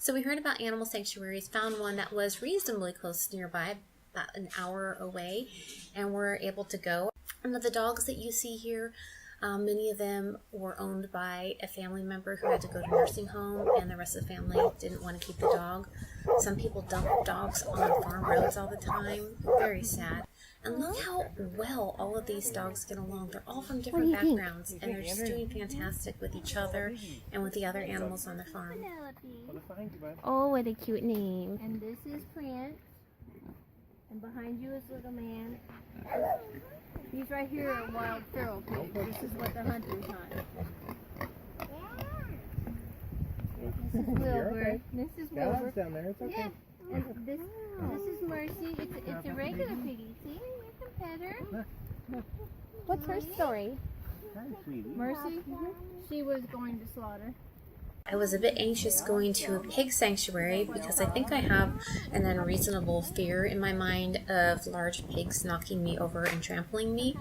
So we heard about animal sanctuaries, found one that was reasonably close nearby, about an hour away, and we're able to go. And the dogs that you see here, many of them were owned by a family member who had to go to nursing home, and the rest of the family didn't want to keep the dog. Some people dump dogs on farm roads all the time. Very sad. And look how well all of these dogs get along. They're all from different backgrounds, and they're just doing fantastic with each other and with the other animals on the farm. Oh, what a cute name. And this is Prince. And behind you is Little Man. These right here are wild feral pigs. This is what the hunters hunt. This is Wilbur. This is Wilbur. Down there. It's okay. Yeah. And this is Mercy. It's a regular piggy. See, you can pet her. What's her story? Mercy. She was going to slaughter. I was a bit anxious going to a pig sanctuary because I think I have an unreasonable fear in my mind of large pigs knocking me over and trampling me.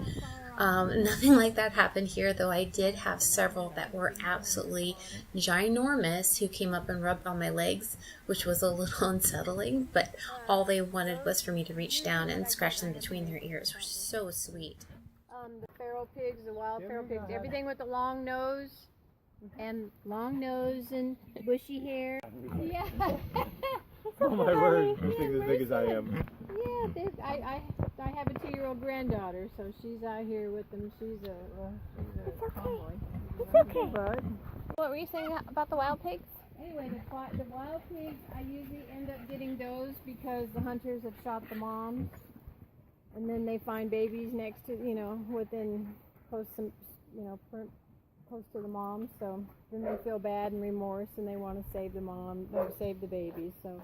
Nothing like that happened here, though I did have several that were absolutely ginormous who came up and rubbed on my legs, which was a little unsettling, but all they wanted was for me to reach down and scratch them between their ears, which is so sweet. The feral pigs, the wild feral pigs, everything with the long nose. And bushy hair. Yeah. Oh my word! These things as big as I am. Yeah, I have a 2-year-old granddaughter, so she's out here with them. She's a tomboy. It's okay. Bud. What were you saying about the wild pigs? Anyway, the wild pigs, I usually end up getting those because the hunters have shot the moms, and then they find babies next to, within close to the mom, so then they feel bad and remorse, and they want to save the mom, or save the babies, so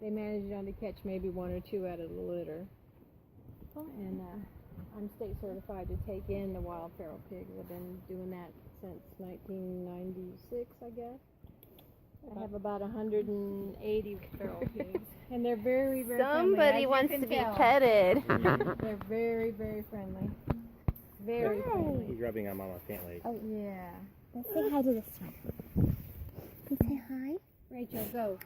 they manage to catch maybe 1 or 2 out of the litter. And I'm state certified to take in the wild feral pigs. I've been doing that since 1996, I guess. I have about 180 feral pigs, and they're very, very Somebody friendly. wants to be petted. They're very, very friendly. Very friendly. He's rubbing on Mama's pant leg. Oh, yeah. Let's say hi to this one. Can you say hi? Rachel, go.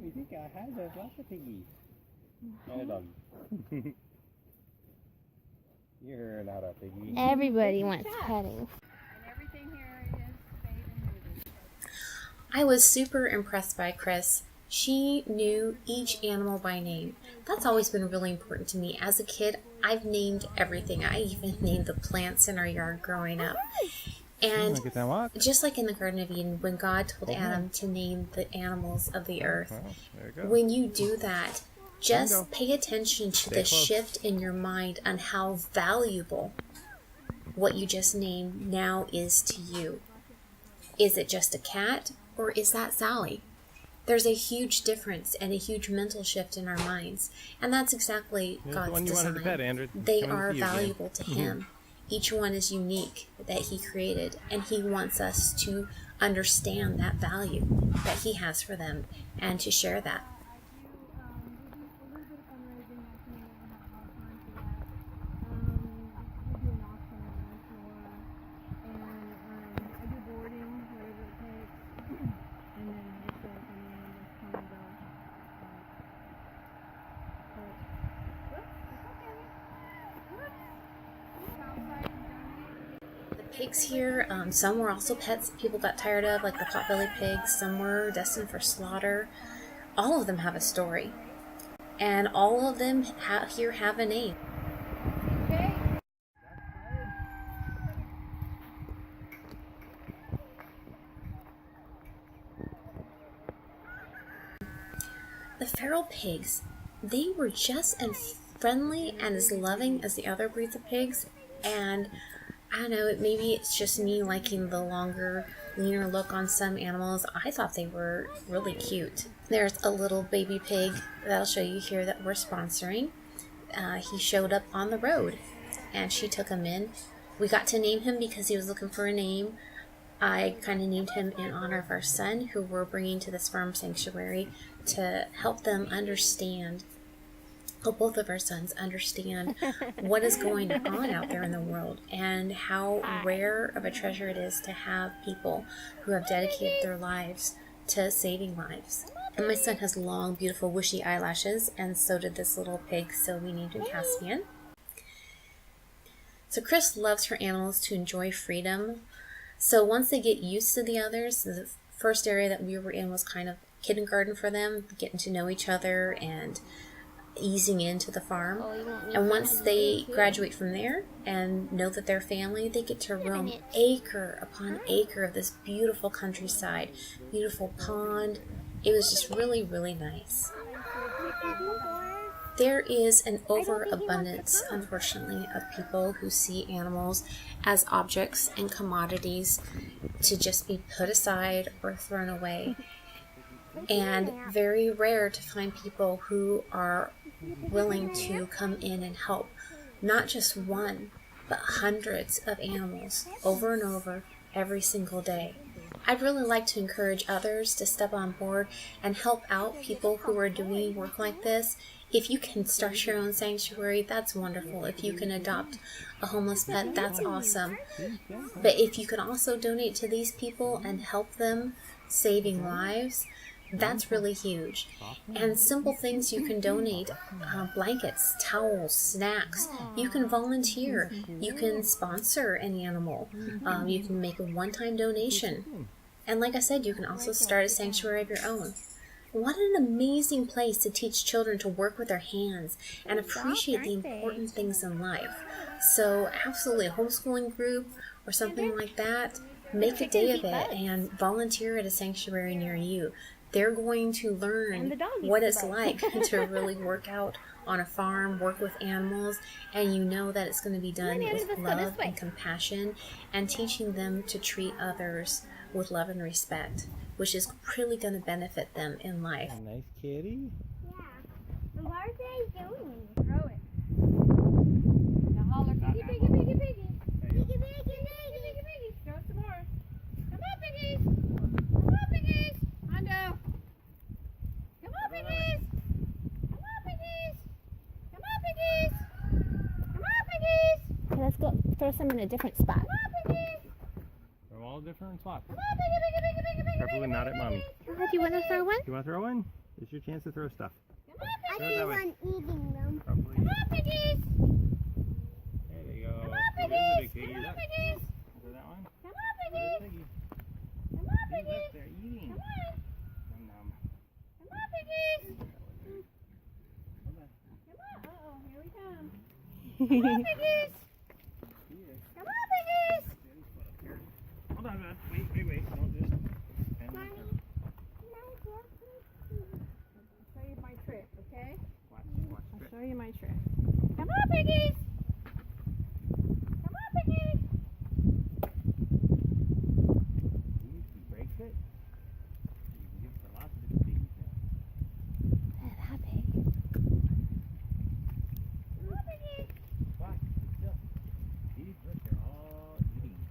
You think I had lots of piggies. And a doggy. You're not a piggy. Everybody wants petting. And everything here is spayed and neutered. I was super impressed by Chris. She knew each animal by name. That's always been really important to me. As a kid, I've named everything. I even named the plants in our yard growing up. And just like in the Garden of Eden, when God told Adam to name the animals of the earth, when you do that, just pay attention to the shift in your mind on how valuable what you just named now is to you. Is it just a cat, or is that Sally? There's a huge difference and a huge mental shift in our minds. And that's exactly God's design. They are valuable to Him. Each one is unique that He created. And He wants us to understand that value that He has for them and to share that. Pigs here, some were also pets that people got tired of, like the potbelly pigs. Some were destined for slaughter. All of them have a story, and all of them here have a name. The feral pigs, they were just as friendly and as loving as the other breeds of pigs, and I don't know, maybe it's just me liking the longer, leaner look on some animals. I thought they were really cute. There's a little baby pig that I'll show you here that we're sponsoring. He showed up on the road, and she took him in. We got to name him because he was looking for a name. I kind of named him in honor of our son, who we're bringing to this farm sanctuary to help them understand help both of our sons understand what is going on out there in the world and how rare of a treasure it is to have people who have dedicated their lives to saving lives. And my son has long, beautiful, wishy eyelashes, and so did this little pig, so we named him Caspian. So Chris loves her animals to enjoy freedom. So once they get used to the others, the first area that we were in was kind of kindergarten for them, getting to know each other and easing into the farm. And once they graduate from there and know that they're family, they get to roam acre upon acre of this beautiful countryside, beautiful pond. It was just really, really nice. There is an overabundance, unfortunately, of people who see animals as objects and commodities to just be put aside or thrown away. And very rare to find people who are willing to come in and help not just one, but hundreds of animals over and over every single day. I'd really like to encourage others to step on board and help out people who are doing work like this. If you can start your own sanctuary, that's wonderful. If you can adopt a homeless pet, that's awesome. But if you can also donate to these people and help them saving lives, that's really huge. And simple things you can donate, blankets, towels, snacks. You can volunteer. You can sponsor an animal. You can make a one-time donation. And like I said, you can also start a sanctuary of your own. What an amazing place to teach children to work with their hands and appreciate the important things in life. So absolutely, a homeschooling group or something like that, make a day of it and volunteer at a sanctuary near you. They're going to learn what it's like to really work out on a farm, work with animals, and you know that it's going to be done with love and compassion, and teaching them to treat others with love and respect, which is really going to benefit them in life. A nice kitty. Yeah. And what are they doing? Throw it. Now holler, piggy, piggy, piggy, piggy. Piggy, piggy, piggy. Piggy. Throw some more. Come on, piggies. Come on, piggies. Hondo. Come on, piggies. Come on, piggies. Come on, piggies. Come on, piggies. Okay, let's go throw some in a different spot. Come on, piggies. They're all different spots. Come on, piggy, piggy, piggy, piggy, piggy. Preferably not at mommy. Do you want to throw one? You want to throw one? It's your chance to throw stuff. Come on, I piggies. see that way. one eating them. Probably. Come on, piggies. There they go. Come on, There's piggies. a big piggy. Come on, Look. piggies. Throw that one. Come on, There's piggies. a piggy. Come on, See, look, piggies. they're eating. Come on. Nom nom. Come on, piggies. Hold on. Come on. Uh-oh, here we come. Come on, piggies. Here. Come on, piggies. Daddy's foot up here. Hold on, man. Wait. Don't just. Mommy. I'll show you my trick, okay? Watch. I'll Trick. show you my trick. Come on, piggies. Come on, piggies. He breaks it. You can give it to lots of different piggies now. That big. Come on, piggies. Watch. Still. See? Look, they're all eating.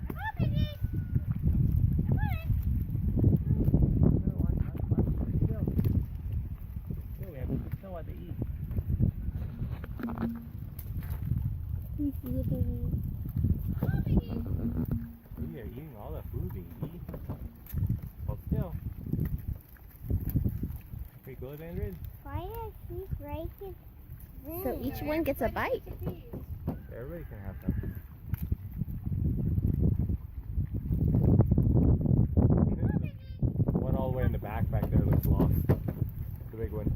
Come on, piggies. Come on. Still. We have to tell what they eat. You see a baby. Come on, piggies. We are eating all the food they eat. Hold still. Pretty cool, Andrew. Why does he break his ring? So each one gets a bite. Everybody can have some. One all the way in the back there looks lost. The big one.